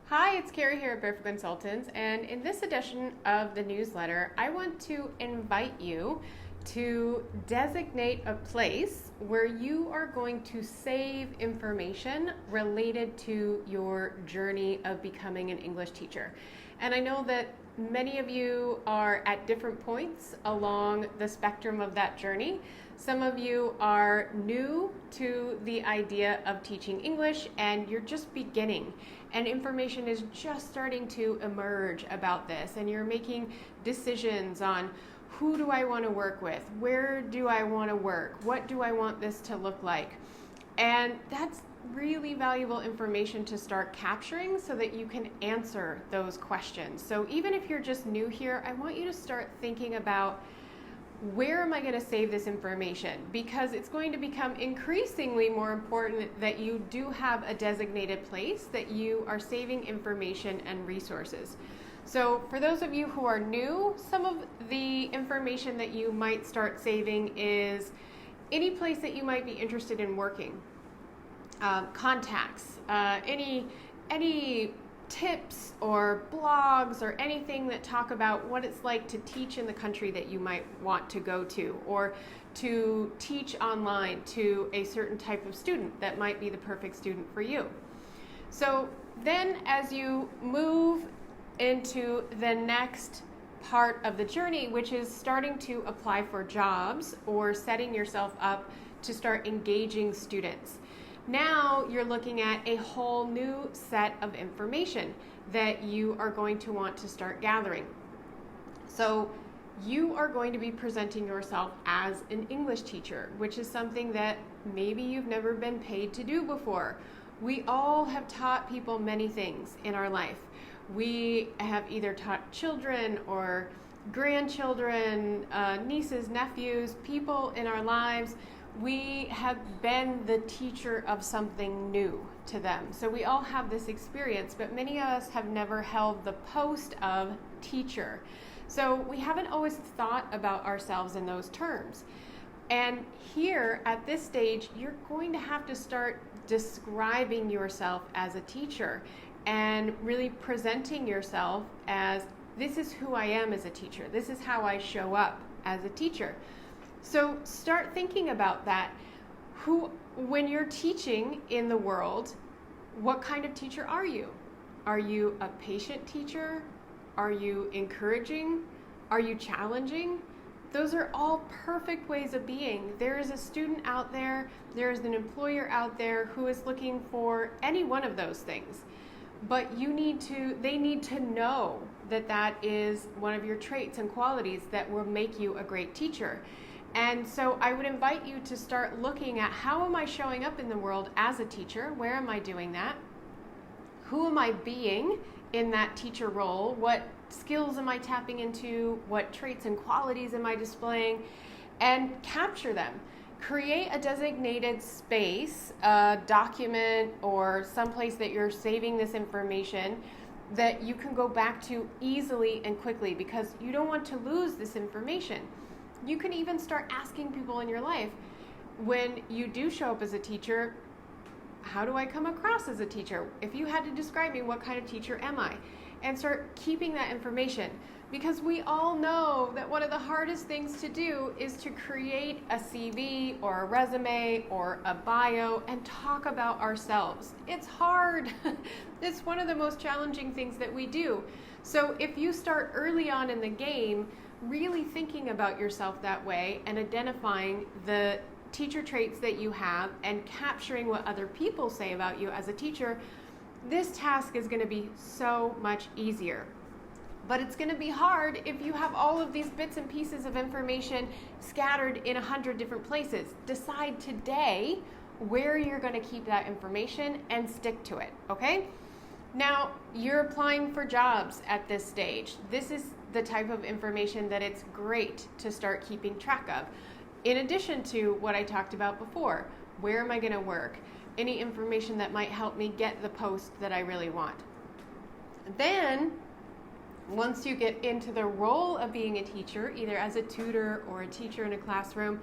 Hi, it's Carrie here at Barefoot Consultants, and in this edition of the newsletter, I want to invite you to designate a place where you are going to save information related to your journey of becoming an English teacher. And I know that many of you are at different points along the spectrum of that journey. Some of you are new to the idea of teaching English and you're just beginning, and information is just starting to emerge about this, and you're making decisions on who do I want to work with, where do I want to work, what do I want this to look like. And that's really valuable information to start capturing so that you can answer those questions. So even if you're just new here, I want you to start thinking about, where am I going to save this information? Because it's going to become increasingly more important that you do have a designated place that you are saving information and resources. So for those of you who are new, some of the information that you might start saving is any place that you might be interested in working, contacts, any tips or blogs or anything that talk about what it's like to teach in the country that you might want to go to, or to teach online to a certain type of student that might be the perfect student for you. So then as you move into the next part of the journey, which is starting to apply for jobs or setting yourself up to start engaging students, now you're looking at a whole new set of information that you are going to want to start gathering. So you are going to be presenting yourself as an English teacher, which is something that maybe you've never been paid to do before. We all have taught people many things in our life. We have either taught children or grandchildren, nieces, nephews, people in our lives. We have been the teacher of something new to them. So we all have this experience, but many of us have never held the post of teacher. So we haven't always thought about ourselves in those terms. And here at this stage, you're going to have to start describing yourself as a teacher and really presenting yourself as, this is who I am as a teacher. This is how I show up as a teacher. So start thinking about that. When you're teaching in the world, what kind of teacher are you? Are you a patient teacher? Are you encouraging? Are you challenging? Those are all perfect ways of being. There is a student out there, there is an employer out there who is looking for any one of those things. But they need to know that that is one of your traits and qualities that will make you a great teacher. And so I would invite you to start looking at, how am I showing up in the world as a teacher? Where am I doing that? Who am I being in that teacher role? What skills am I tapping into? What traits and qualities am I displaying? And capture them. Create a designated space, a document, or someplace that you're saving this information that you can go back to easily and quickly, because you don't want to lose this information. You can even start asking people in your life, when you do show up as a teacher, how do I come across as a teacher? If you had to describe me, what kind of teacher am I? And start keeping that information, because we all know that one of the hardest things to do is to create a CV or a resume or a bio and talk about ourselves. It's hard. It's one of the most challenging things that we do. So if you start early on in the game, really thinking about yourself that way and identifying the teacher traits that you have and capturing what other people say about you as a teacher, this task is going to be so much easier. But it's going to be hard if you have all of these bits and pieces of information scattered in 100 different places. Decide today where you're going to keep that information and stick to it, okay? Now, you're applying for jobs at this stage. This is the type of information that it's great to start keeping track of. In addition to what I talked about before, where am I going to work? Any information that might help me get the post that I really want. Then, once you get into the role of being a teacher, either as a tutor or a teacher in a classroom,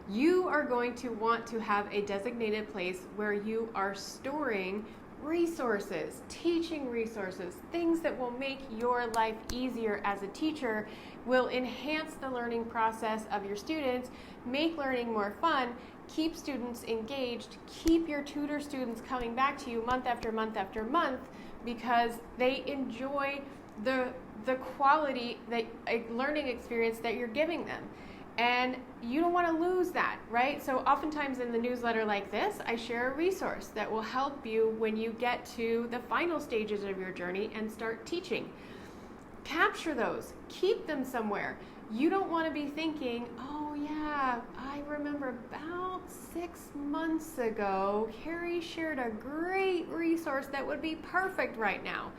you are going to want to have a designated place where you are storing resources, teaching resources, things that will make your life easier as a teacher, will enhance the learning process of your students, make learning more fun, keep students engaged, keep your tutor students coming back to you month after month after month, because they enjoy the quality that learning experience that you're giving them. And you don't want to lose that, right? So oftentimes in the newsletter like this, I share a resource that will help you when you get to the final stages of your journey and start teaching. Capture those, keep them somewhere. You don't want to be thinking, oh yeah, I remember about 6 months ago, Carrie shared a great resource that would be perfect right now.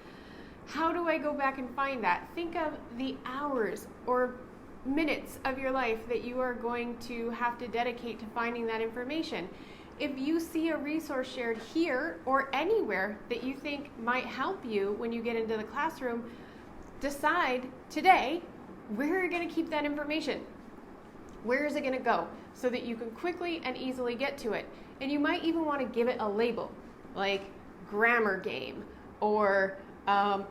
How do I go back and find that? Think of the hours or minutes of your life that you are going to have to dedicate to finding that information. If you see a resource shared here or anywhere that you think might help you when you get into the classroom, decide today where you're going to keep that information. Where is it going to go so that you can quickly and easily get to it? And you might even want to give it a label like grammar game or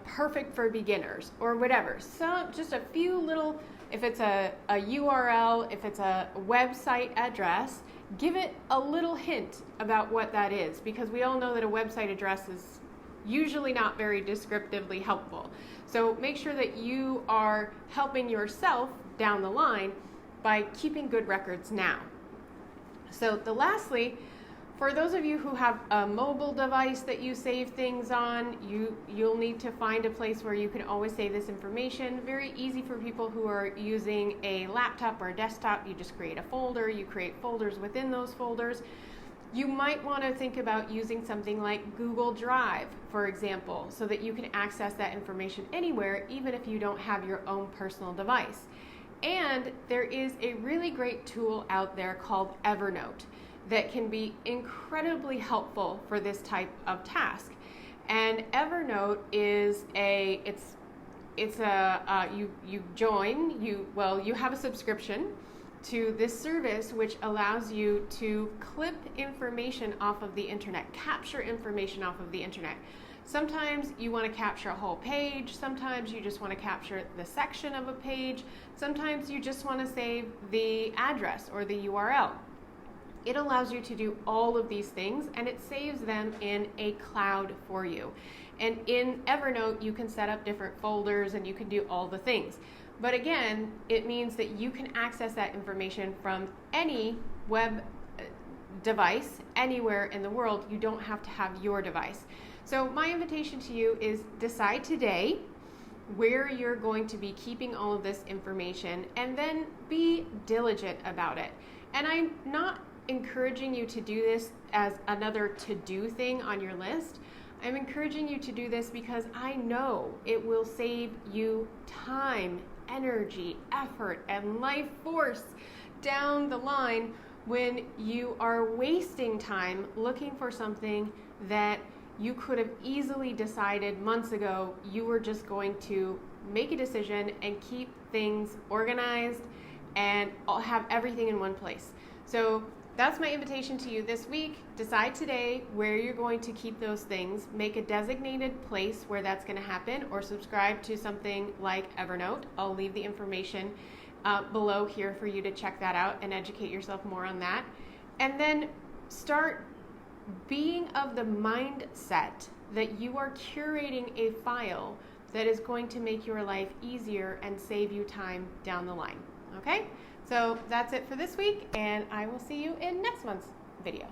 perfect for beginners or whatever. So just a few little, if it's a URL, if it's a website address, give it a little hint about what that is, because we all know that a website address is usually not very descriptively helpful. So make sure that you are helping yourself down the line by keeping good records now. So lastly, for those of you who have a mobile device that you save things on, you'll need to find a place where you can always save this information. Very easy for people who are using a laptop or a desktop. You just create a folder, you create folders within those folders. You might want to think about using something like Google Drive, for example, so that you can access that information anywhere, even if you don't have your own personal device. And there is a really great tool out there called Evernote that can be incredibly helpful for this type of task. And Evernote is you have a subscription to this service, which allows you to clip information off of the internet, capture information off of the internet. Sometimes you want to capture a whole page, sometimes you just want to capture the section of a page, sometimes you just want to save the address or the URL. It allows you to do all of these things, and it saves them in a cloud for you. And in Evernote, you can set up different folders and you can do all the things. But again, it means that you can access that information from any web device anywhere in the world. You don't have to have your device. So my invitation to you is decide today where you're going to be keeping all of this information, and then be diligent about it. And I'm not encouraging you to do this as another to-do thing on your list. I'm encouraging you to do this because I know it will save you time, energy, effort, and life force down the line when you are wasting time looking for something that you could have easily decided months ago you were just going to make a decision and keep things organized and have everything in one place. So that's my invitation to you this week. Decide today where you're going to keep those things. Make a designated place where that's going to happen, or subscribe to something like Evernote. I'll leave the information below here for you to check that out and educate yourself more on that. And then start being of the mindset that you are curating a file that is going to make your life easier and save you time down the line. Okay? So that's it for this week, and I will see you in next month's video.